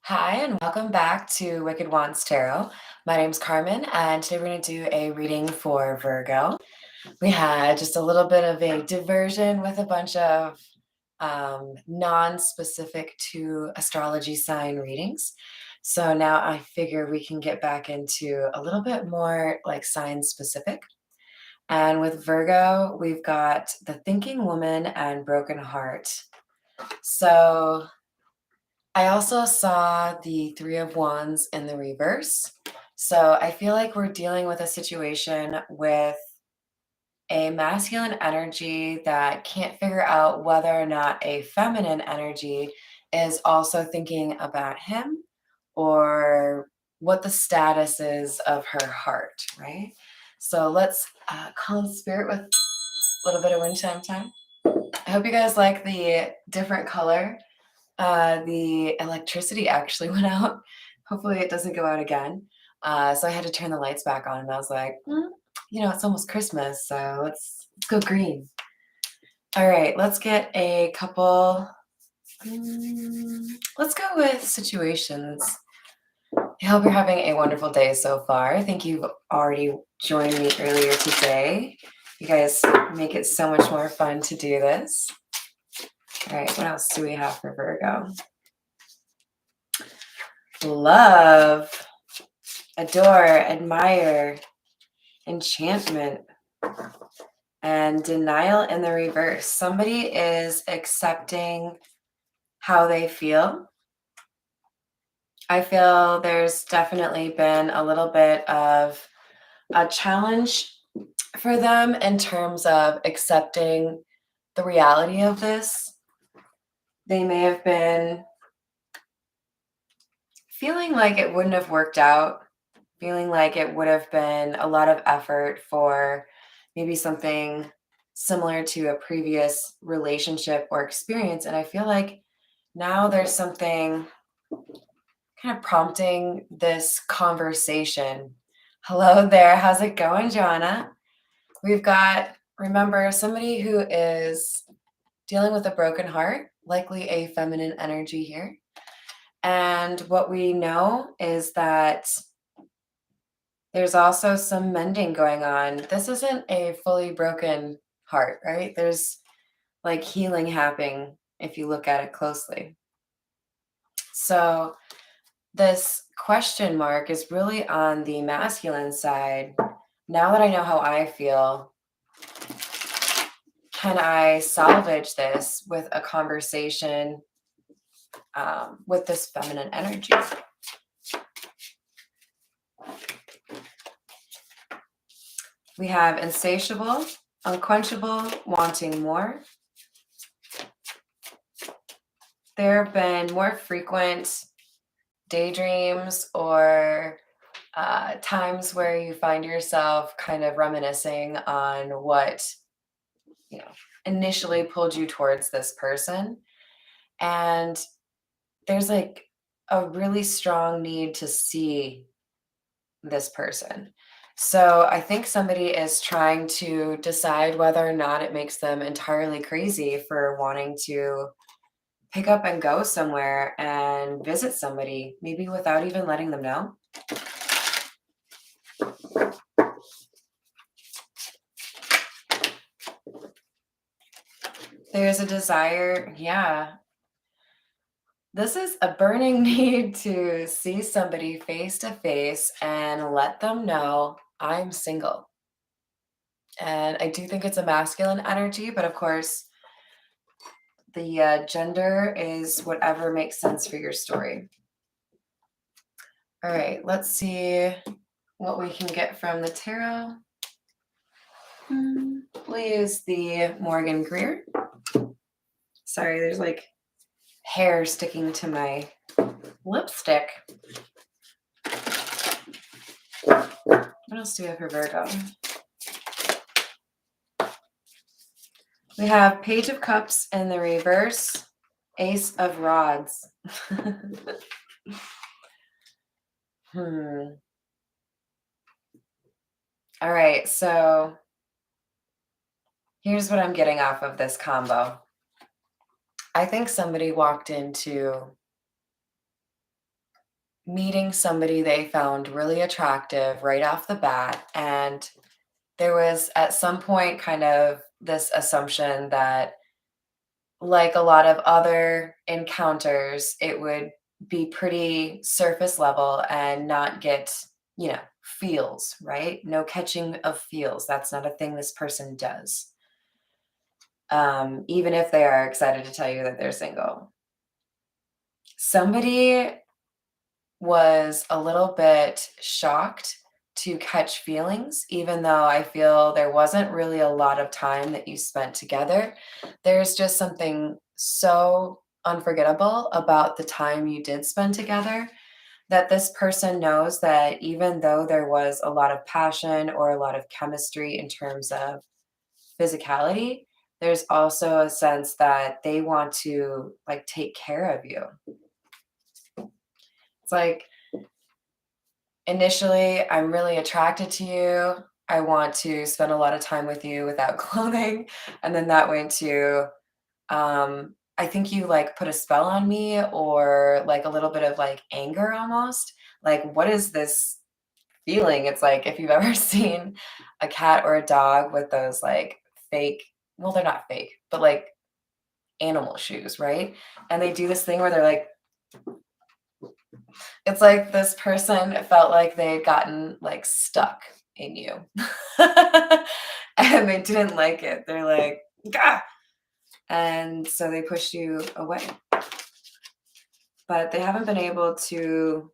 Hi, and welcome back to Wicked Wands Tarot. My name's Carmen, and today we're going to do a reading for Virgo. We had just a little bit of a diversion with a bunch of non-specific to astrology sign readings. So now I figure we can get back into a little bit more like sign specific. And with Virgo, we've got the Thinking Woman and Broken Heart. So I also saw the Three of Wands in the reverse. So I feel like we're dealing with a situation with a masculine energy that can't figure out whether or not a feminine energy is also thinking about him or what the status is of her heart, right? So let's call in spirit with a little bit of wind chime time. I hope you guys like the different color. The electricity actually went out. Hopefully it doesn't go out again. So I had to turn the lights back on, and I was like, it's almost Christmas, so let's go green. All right, let's get a couple. Let's go with situations. I hope you're having a wonderful day so far. I think you've already joined me earlier today. You guys make it so much more fun to do this. All right, what else do we have for Virgo? Love, adore, admire, enchantment, and denial in the reverse. Somebody is accepting how they feel. I feel there's definitely been a little bit of a challenge for them in terms of accepting the reality of this. They may have been feeling like it wouldn't have worked out, feeling like it would have been a lot of effort for maybe something similar to a previous relationship or experience. And I feel like now there's something kind of prompting this conversation. Hello there. How's it going, Joanna? We've got, remember, somebody who is dealing with a broken heart, likely a feminine energy here. And what we know is that there's also some mending going on. This isn't a fully broken heart, right? There's like healing happening if you look at it closely. So this question mark is really on the masculine side. Now that I know how I feel, can I salvage this with a conversation with this feminine energy? We have insatiable, unquenchable, wanting more. There have been more frequent daydreams or times where you find yourself kind of reminiscing on what initially pulled you towards this person, and there's like a really strong need to see this person. So I think somebody is trying to decide whether or not it makes them entirely crazy for wanting to pick up and go somewhere and visit somebody, maybe without even letting them know. There's a desire, yeah. This is a burning need to see somebody face to face and let them know I'm single. And I do think it's a masculine energy, but of course, the gender is whatever makes sense for your story. All right, let's see what we can get from the tarot. We'll use the Morgan Greer. Sorry, there's like hair sticking to my lipstick. What else do we have for Virgo? We have Page of Cups in the reverse, Ace of Rods. All right, so here's what I'm getting off of this combo. I think somebody walked into meeting somebody they found really attractive right off the bat. And there was at some point kind of this assumption that, like a lot of other encounters, it would be pretty surface level and not get, feels, right? No catching of feels. That's not a thing this person does. Even if they are excited to tell you that they're single. Somebody was a little bit shocked to catch feelings, even though I feel there wasn't really a lot of time that you spent together. There's just something so unforgettable about the time you did spend together that this person knows that even though there was a lot of passion or a lot of chemistry in terms of physicality, there's also a sense that they want to like take care of you. It's like, initially, I'm really attracted to you. I want to spend a lot of time with you without clothing. And then that went to, I think you like put a spell on me, or like a little bit of like anger almost. Like, what is this feeling? It's like if you've ever seen a cat or a dog with those like fake, well, they're not fake, but like animal shoes, right? And they do this thing where they're like, it's like this person felt like they had gotten, like, stuck in you. And they didn't like it. They're like, "Gah!" And so they pushed you away. But they haven't been able to,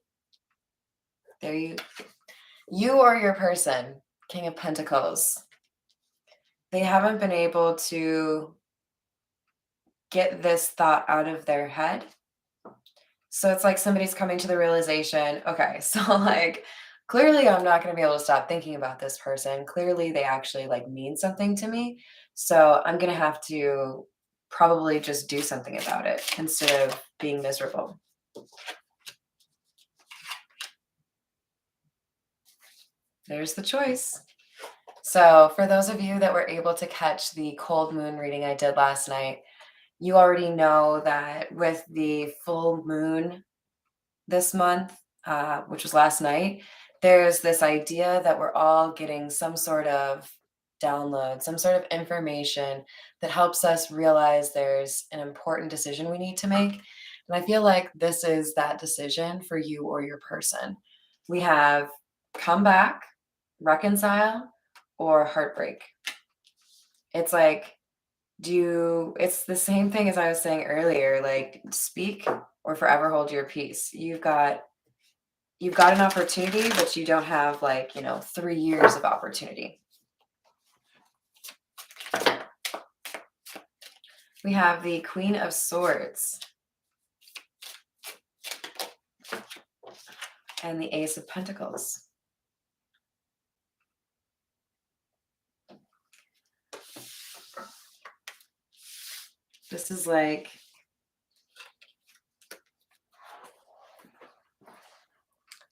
there you or your person, King of Pentacles, they haven't been able to get this thought out of their head. So it's like somebody's coming to the realization, okay, so like clearly I'm not going to be able to stop thinking about this person. Clearly they actually like mean something to me. So I'm going to have to probably just do something about it instead of being miserable. There's the choice. So for those of you that were able to catch the cold moon reading I did last night, you already know that with the full moon this month, which was last night, there's this idea that we're all getting some sort of download, some sort of information that helps us realize there's an important decision we need to make. And I feel like this is that decision for you or your person. We have come back, reconcile, or heartbreak. It's like, it's the same thing as I was saying earlier, like speak or forever hold your peace. You've got an opportunity, but you don't have like, 3 years of opportunity. We have the Queen of Swords and the Ace of Pentacles. This is like,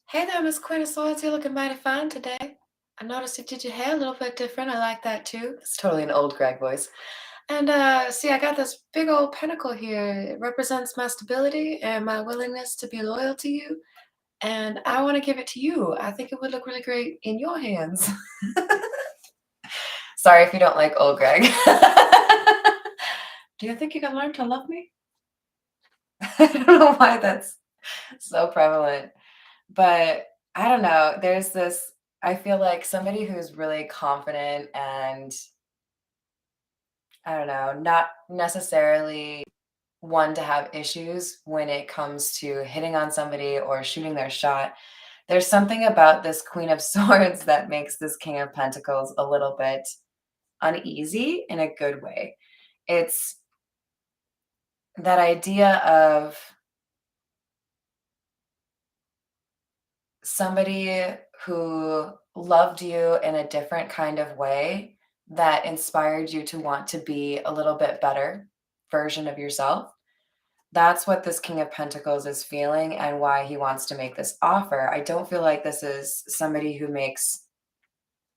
hey there, Miss Queen of Swords, you're looking mighty fine today. I noticed you did your hair a little bit different. I like that too. It's totally an old Greg voice. And see, I got this big old pentacle here. It represents my stability and my willingness to be loyal to you. And I want to give it to you. I think it would look really great in your hands. Sorry if you don't like old Greg. Do you think you can learn to love me? I don't know why that's so prevalent, but I don't know. There's this, I feel like somebody who's really confident and I don't know, not necessarily one to have issues when it comes to hitting on somebody or shooting their shot. There's something about this Queen of Swords that makes this King of Pentacles a little bit uneasy in a good way. It's that idea of somebody who loved you in a different kind of way that inspired you to want to be a little bit better version of yourself. That's what this King of Pentacles is feeling and why he wants to make this offer. I don't feel like this is somebody who makes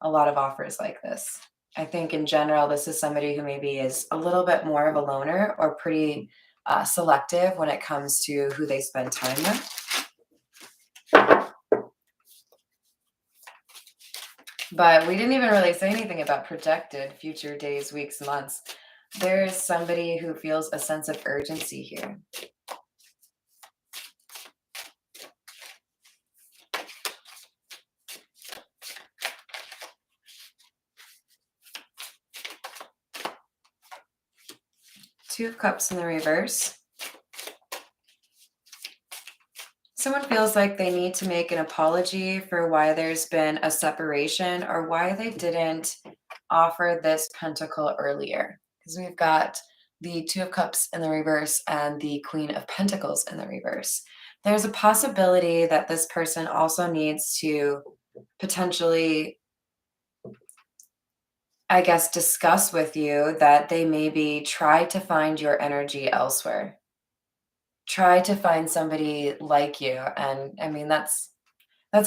a lot of offers like this. I think in general, this is somebody who maybe is a little bit more of a loner or pretty selective when it comes to who they spend time with. But we didn't even really say anything about projected future days, weeks, months. There's somebody who feels a sense of urgency here. Two of Cups in the reverse. Someone feels like they need to make an apology for why there's been a separation or why they didn't offer this pentacle earlier. Because we've got the Two of Cups in the reverse and the Queen of Pentacles in the reverse. There's a possibility that this person also needs to potentially, I guess, discuss with you that they maybe try to find your energy elsewhere. Try to find somebody like you. And I mean, that's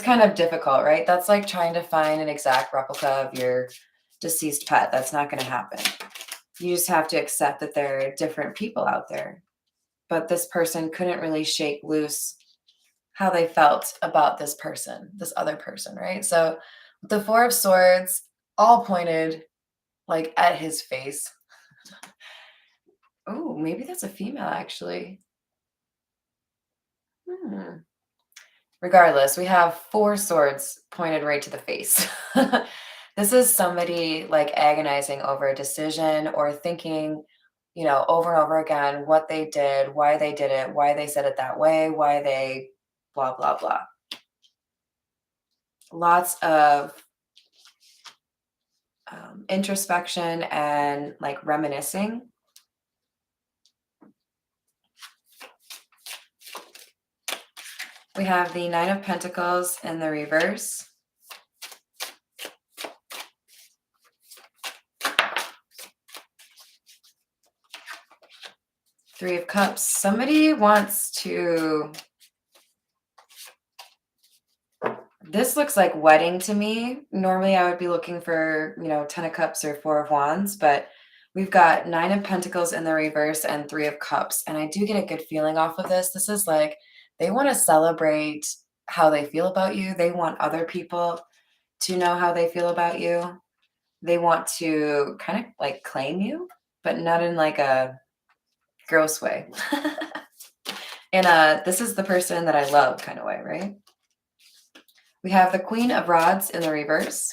kind of difficult, right? That's like trying to find an exact replica of your deceased pet. That's not going to happen. You just have to accept that there are different people out there. But this person couldn't really shake loose how they felt about this person, this other person, right? So the Four of Swords all pointed like at his face. Oh, maybe that's a female actually. Hmm. Regardless, we have four swords pointed right to the face. This is somebody like agonizing over a decision or thinking, over and over again what they did, why they did it, why they said it that way, why they blah, blah, blah. Lots of introspection and like reminiscing. We have the Nine of Pentacles in the reverse. Three of Cups. Somebody wants to. This looks like wedding to me. Normally I would be looking for, 10 of Cups or Four of Wands, but we've got Nine of Pentacles in the reverse and Three of Cups. And I do get a good feeling off of this. This is like they want to celebrate how they feel about you. They want other people to know how they feel about you. They want to kind of like claim you, but not in like a gross way. And this is the person that I love kind of way, right? We have the Queen of Rods in the reverse.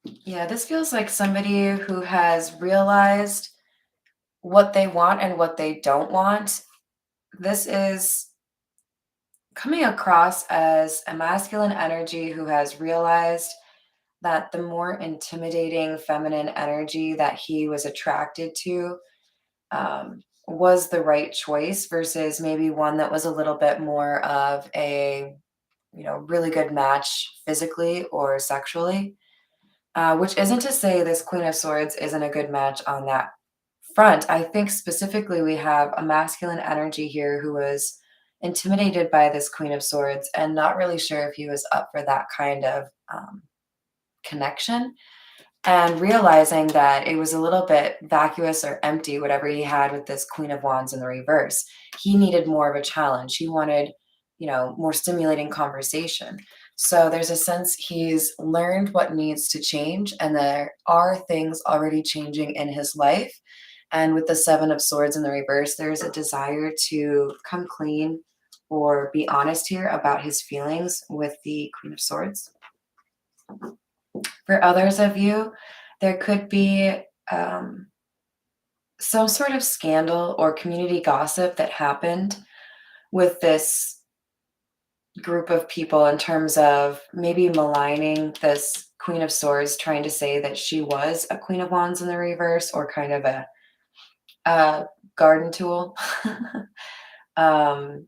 Yeah, this feels like somebody who has realized what they want and what they don't want. This is coming across as a masculine energy who has realized that the more intimidating feminine energy that he was attracted to was the right choice versus maybe one that was a little bit more of a, really good match physically or sexually. Which isn't to say this Queen of Swords isn't a good match on that front. I think specifically we have a masculine energy here who was intimidated by this Queen of Swords and not really sure if he was up for that kind of connection. And realizing that it was a little bit vacuous or empty, whatever he had with this Queen of Wands in the reverse. He needed more of a challenge. He wanted, more stimulating conversation. So there's a sense he's learned what needs to change, and there are things already changing in his life. And with the Seven of Swords in the reverse, there's a desire to come clean or be honest here about his feelings with the Queen of Swords. For others of you, there could be some sort of scandal or community gossip that happened with this group of people in terms of maybe maligning this Queen of Swords, trying to say that she was a Queen of Wands in the reverse or kind of a garden tool. um,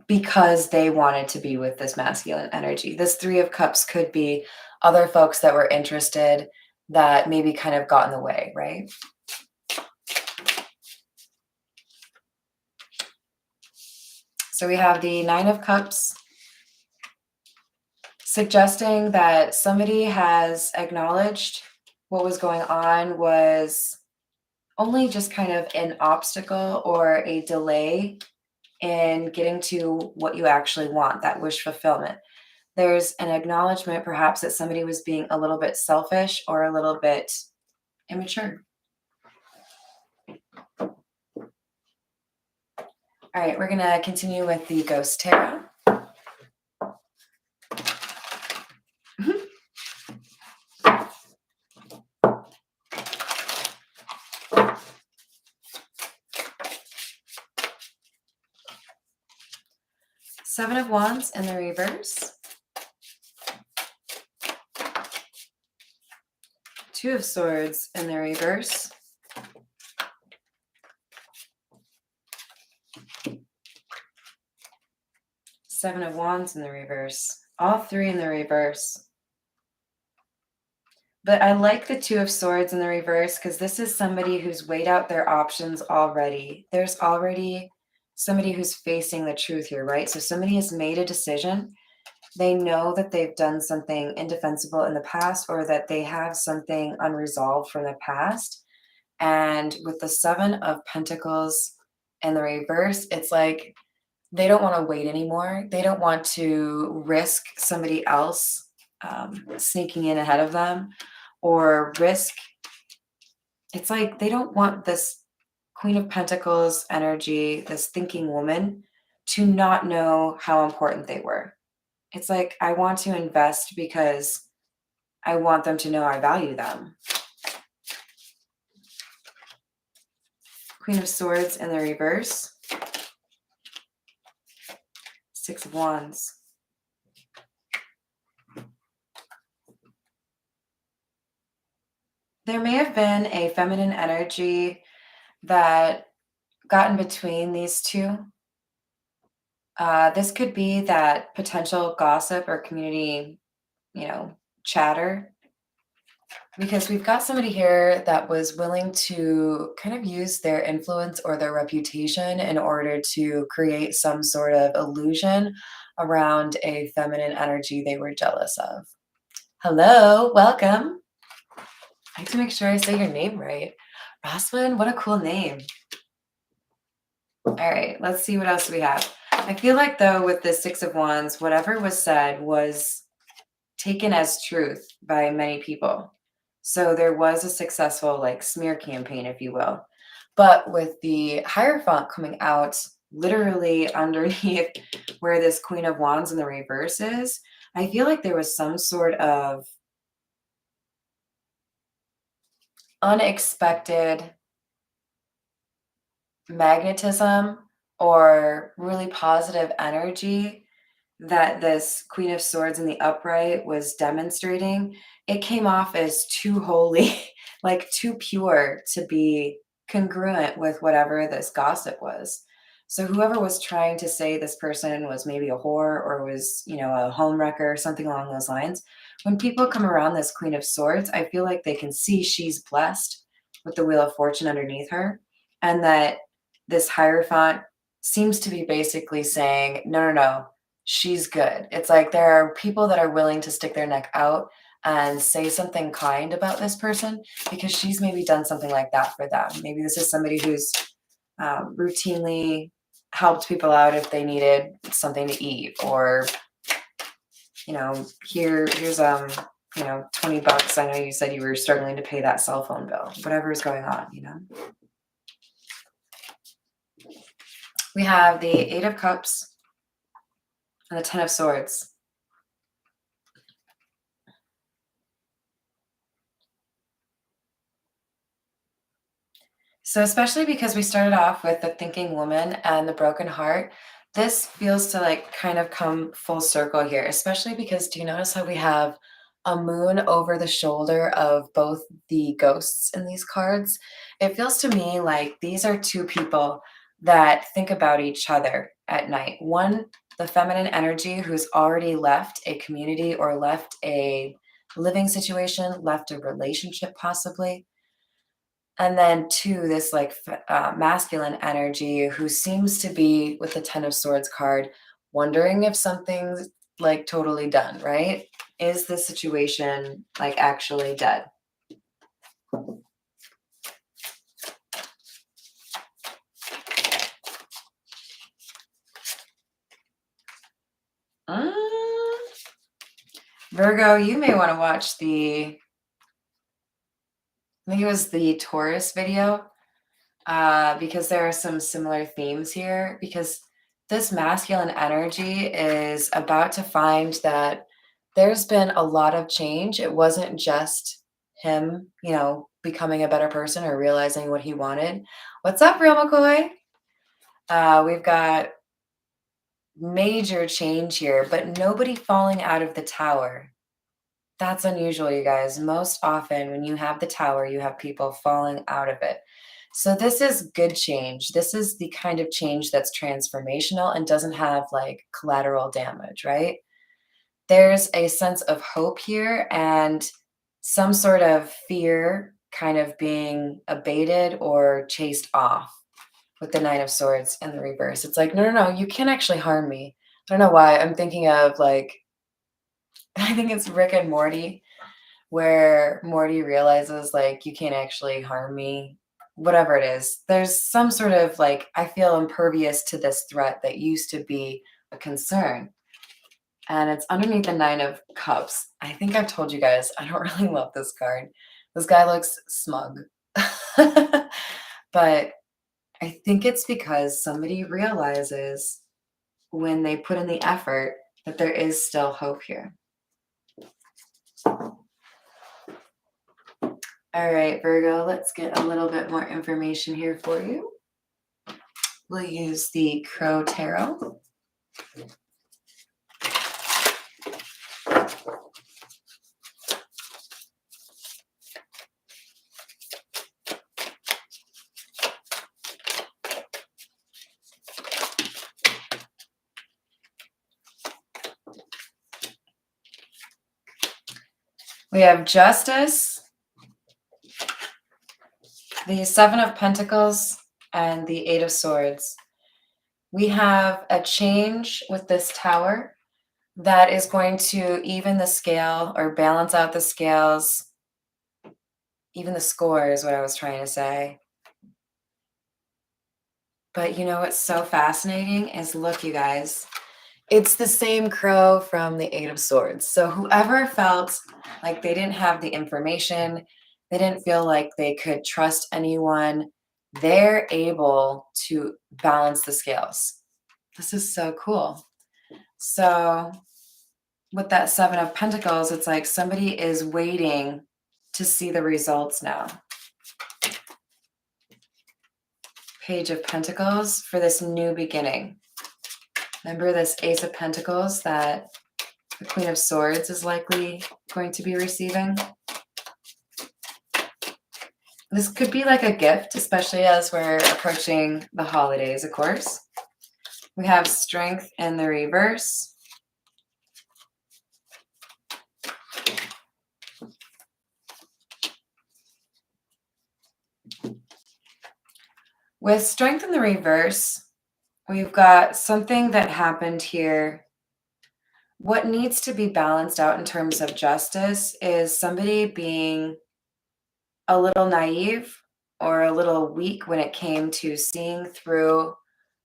because they wanted to be with this masculine energy. This Three of Cups could be other folks that were interested that maybe kind of got in the way, right? So we have the Nine of Cups suggesting that somebody has acknowledged what was going on was only just kind of an obstacle or a delay in getting to what you actually want, that wish fulfillment. There's an acknowledgement perhaps that somebody was being a little bit selfish or a little bit immature. All right, we're going to continue with the Ghost Tarot. Seven of Wands in the reverse. Two of Swords in the reverse. Seven of Wands in the reverse. All three in the reverse. But I like the Two of Swords in the reverse because this is somebody who's weighed out their options already. There's already somebody who's facing the truth here, right? So somebody has made a decision. They know that they've done something indefensible in the past or that they have something unresolved from the past. And with the Seven of Pentacles in the reverse, it's like they don't want to wait anymore. They don't want to risk somebody else sneaking in ahead of them or risk. It's like they don't want this Queen of Pentacles energy, this thinking woman, to not know how important they were. It's like, I want to invest because I want them to know I value them. Queen of Swords in the reverse. Six of Wands. There may have been a feminine energy that got in between these two. This could be that potential gossip or community, chatter, because we've got somebody here that was willing to kind of use their influence or their reputation in order to create some sort of illusion around a feminine energy they were jealous of. Hello, welcome. I have to make sure I say your name right. Roswin, what a cool name. All right, let's see what else we have. I feel like, though, with the Six of Wands, whatever was said was taken as truth by many people. So there was a successful, smear campaign, if you will. But with the Hierophant coming out literally underneath where this Queen of Wands in the reverse is, I feel like there was some sort of unexpected magnetism or really positive energy that this Queen of Swords in the upright was demonstrating. It came off as too holy, like too pure to be congruent with whatever this gossip was. So whoever was trying to say this person was maybe a whore or was, a home wrecker or something along those lines, when people come around this Queen of Swords, I feel like they can see she's blessed with the Wheel of Fortune underneath her, and that this Hierophant seems to be basically saying, no, no, no, she's good. It's like there are people that are willing to stick their neck out and say something kind about this person because she's maybe done something like that for them. Maybe this is somebody who's routinely helped people out if they needed something to eat, or here's $20. I know you said you were struggling to pay that cell phone bill. Whatever's going on. We have the Eight of Cups and the Ten of Swords. So especially because we started off with the thinking woman and the broken heart, this feels to kind of come full circle here, especially because do you notice how we have a moon over the shoulder of both the ghosts in these cards? It feels to me like these are two people that think about each other at night. One, the feminine energy who's already left a community or left a living situation, left a relationship possibly. And then two, this masculine energy who seems to be with the Ten of Swords card, wondering if something's totally done, right? Is the situation actually dead? Virgo, you may want to watch I think it was the Taurus video, because there are some similar themes here. Because this masculine energy is about to find that there's been a lot of change. It wasn't just him, becoming a better person or realizing what he wanted. What's up, Real McCoy? We've got major change here, but nobody falling out of the tower. That's unusual, you guys. Most often, when you have the tower, you have people falling out of it. So, this is good change. This is the kind of change that's transformational and doesn't have like collateral damage, right? There's a sense of hope here and some sort of fear kind of being abated or chased off with the Nine of Swords in the reverse. It's like, no, no, no, you can't actually harm me. I don't know why. I'm thinking of like, I think it's Rick and Morty, where Morty realizes, like, you can't actually harm me, whatever it is. There's some sort of like, I feel impervious to this threat that used to be a concern. And it's underneath the Nine of Cups. I think I've told you guys, I don't really love this card. This guy looks smug. But I think it's because somebody realizes when they put in the effort that there is still hope here. All right, Virgo, let's get a little bit more information here for you. We'll use the Crow Tarot. We have Justice, the Seven of Pentacles, and the Eight of Swords. We have a change with this tower that is going to even the scale or balance out the scales, even the score is what I was trying to say. But you know what's so fascinating is, look, you guys, it's the same crow from the Eight of Swords. So whoever felt like they didn't have the information, they didn't feel like they could trust anyone, they're able to balance the scales. This is so cool. So with that Seven of Pentacles, it's like somebody is waiting to see the results now. Page of Pentacles for this new beginning. Remember this Ace of Pentacles that the Queen of Swords is likely going to be receiving? This could be like a gift, especially as we're approaching the holidays, of course. We have Strength in the reverse. With Strength in the reverse, we've got something that happened here. What needs to be balanced out in terms of justice is somebody being a little naive or a little weak when it came to seeing through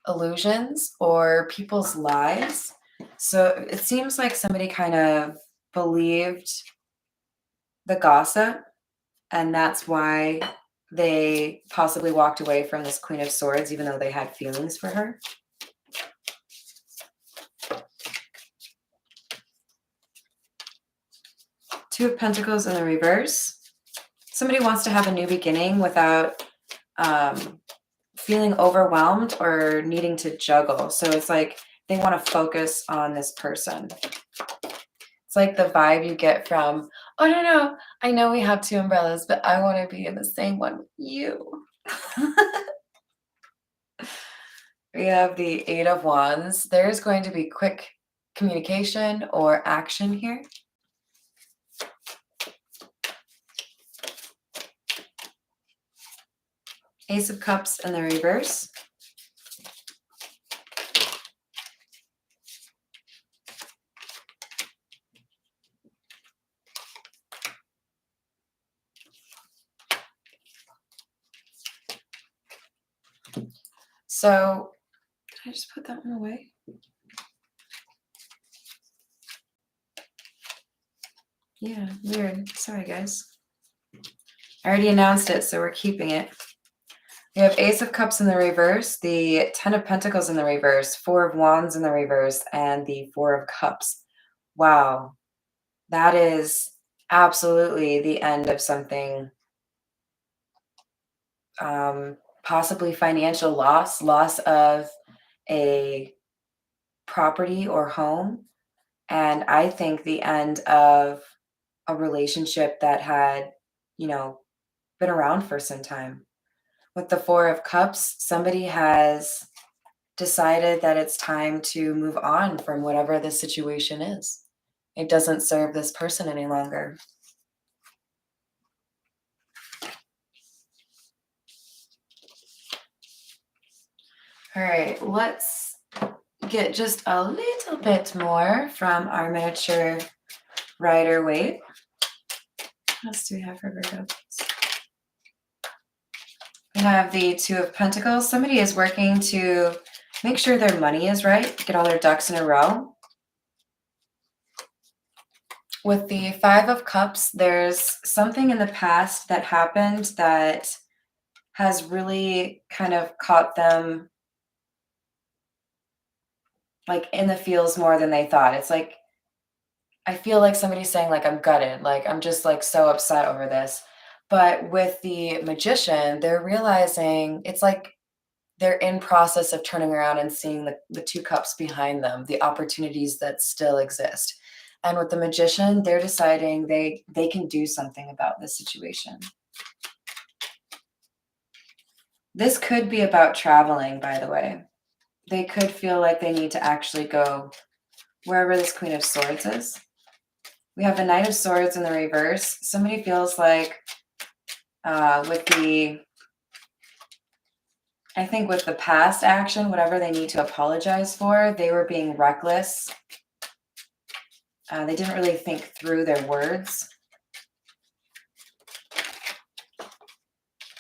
illusions or people's lies. So it seems like somebody kind of believed the gossip, and that's why they possibly walked away from this Queen of Swords, even though they had feelings for her. Two of Pentacles in the reverse. Somebody wants to have a new beginning without feeling overwhelmed or needing to juggle. So it's like they want to focus on this person. It's like the vibe you get from, oh, no, I know we have two umbrellas, but I want to be in the same one with you. We have the Eight of Wands. There's going to be quick communication or action here. Ace of Cups in the reverse. So, did I just put that one away? Yeah, weird. Sorry, guys. I already announced it, so we're keeping it. We have Ace of Cups in the reverse, the Ten of Pentacles in the reverse, Four of Wands in the reverse, and the Four of Cups. Wow, that is absolutely the end of something, possibly financial loss, loss of a property or home. And I think the end of a relationship that had, you know, been around for some time. With the Four of Cups, somebody has decided that it's time to move on from whatever the situation is. It doesn't serve this person any longer. All right, let's get just a little bit more from our miniature Rider Waite. What else do we have for Virgo? We have the Two of Pentacles. Somebody is working to make sure their money is right, get all their ducks in a row. With the Five of Cups, there's something in the past that happened that has really kind of caught them like in the feels more than they thought. It's like I feel like somebody's saying like I'm gutted, like I'm just like so upset over this. But with the Magician, they're realizing it's like they're in process of turning around and seeing the two cups behind them, the opportunities that still exist. And with the Magician, they're deciding they can do something about this situation. This could be about traveling, by the way. They could feel like they need to actually go wherever this Queen of Swords is. We have the Knight of Swords in the reverse. Somebody feels like with the, I think with the past action, whatever they need to apologize for, they were being reckless. They didn't really think through their words.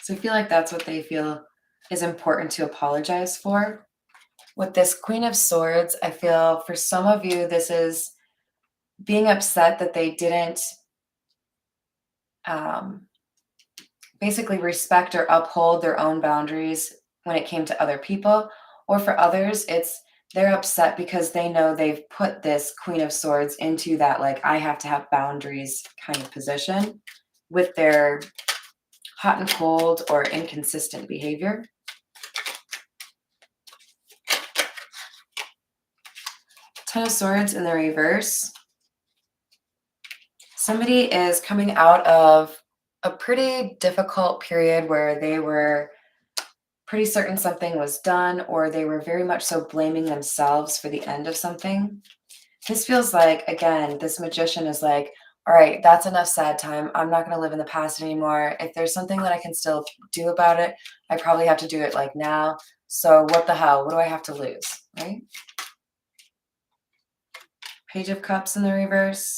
So I feel like that's what they feel is important to apologize for. With this Queen of Swords, I feel for some of you, this is being upset that they didn't basically respect or uphold their own boundaries when it came to other people. Or for others, it's they're upset because they know they've put this Queen of Swords into that, like, I have to have boundaries kind of position with their hot and cold or inconsistent behavior. Ten of Swords in the reverse. Somebody is coming out of a pretty difficult period where they were pretty certain something was done, or they were very much so blaming themselves for the end of something. This feels like, again, this Magician is like, all right, that's enough sad time. I'm not going to live in the past anymore. If there's something that I can still do about it, I probably have to do it like now. So what the hell? What do I have to lose, right? Page of Cups in the reverse.